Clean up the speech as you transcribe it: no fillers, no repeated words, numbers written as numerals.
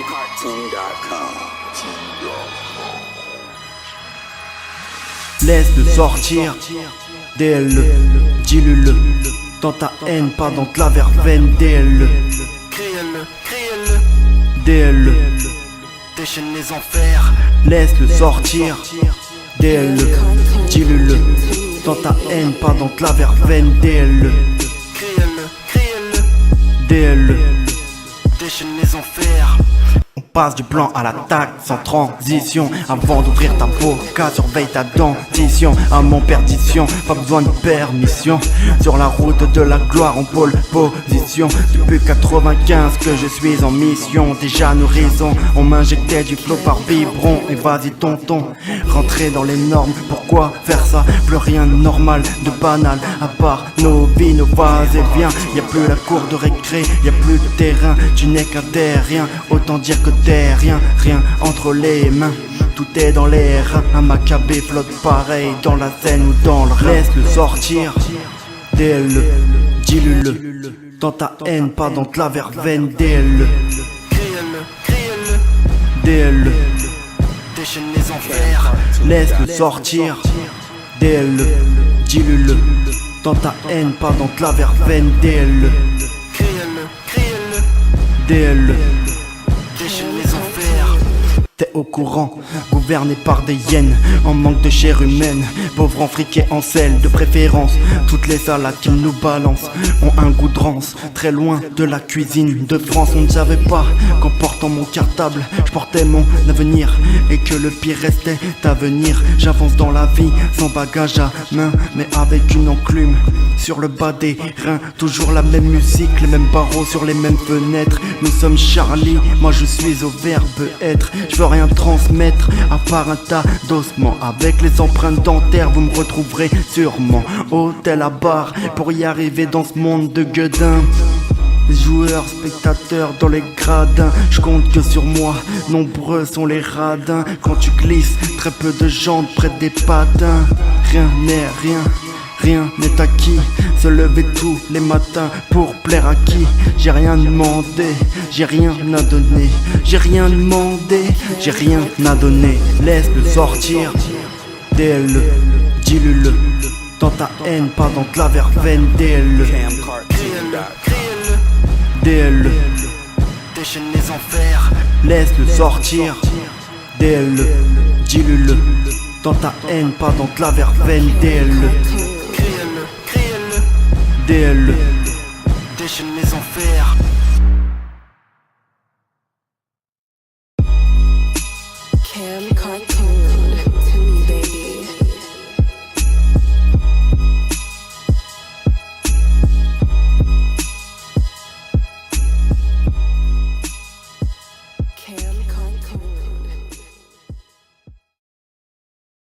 TMCartoon.com. Laisse-le sortir, DL, dis-le, dans ta haine, pas dans la verveine, DL, Crie-le, DL, déchaîne les enfers. laisse-le sortir, DL, dis-le, dans ta haine, pas dans la verveine, DL, Crie-le, DL. déchaîne les enfers. On passe du plan à l'attaque sans transition. Avant d'ouvrir ta boca, surveille ta dentition. À mon perdition, pas besoin de permission. Sur la route de la gloire en pole position. Depuis 95 que je suis en mission. Déjà nous raisons, on m'injectait du flow par biberon. Et vas-y tonton, rentrer dans les normes. Pourquoi faire ça? Plus rien de normal, de banal. À part nos vies, nos va-et-vient. Y'a plus la cour de récré, y'a plus de terrain. Tu n'es qu'un terrien, autant dire que t'es rien, rien entre les mains. Tout est dans l'air, un macabé flotte pareil dans la scène ou dans le reste. Laisse-le sortir, DL, dis-le, dans ta haine, pas dans la verveine, DL, Crie-le, DL, déchaîne les enfers. laisse-le sortir, DL, dis-le, dans ta haine, pas dans la verveine, DL, Crie-le, DL. déchaîne les enfers. T'es au courant, gouverné par des hyènes, en manque de chair humaine, pauvres en fric et en sel, de préférence. Toutes les salades qu'ils nous balancent ont un goût de rance, très loin de la cuisine de France. On ne savait pas qu'en portant mon cartable, je portais mon avenir, et que le pire restait à venir. J'avance dans la vie, sans bagage à main, mais avec une enclume sur le bas des reins. Toujours la même musique, les mêmes barreaux sur les mêmes fenêtres. Nous sommes Charlie, moi je suis au verbe être. Je veux rien transmettre à part un tas d'ossements. Avec les empreintes dentaires, vous me retrouverez sûrement hôtel à bar pour y arriver dans ce monde de gueudins. Joueurs, spectateurs dans les gradins, je compte que sur moi, nombreux sont les radins. Quand tu glisses, très peu de gens te prêtent des patins. Rien n'est rien, rien n'est acquis. Se lever tous les matins pour plaire à qui? J'ai rien demandé, j'ai rien à donner. J'ai rien demandé, j'ai rien à donner. Laisse-le sortir, DL, dis-le, dans ta haine, pas dans la verveine, DL, TMCartoon.com. DL, Déchaîne les enfers. laisse-le sortir, DL, dis-le, dans ta haine, pas dans la verveine, DL, Crie-le, DL.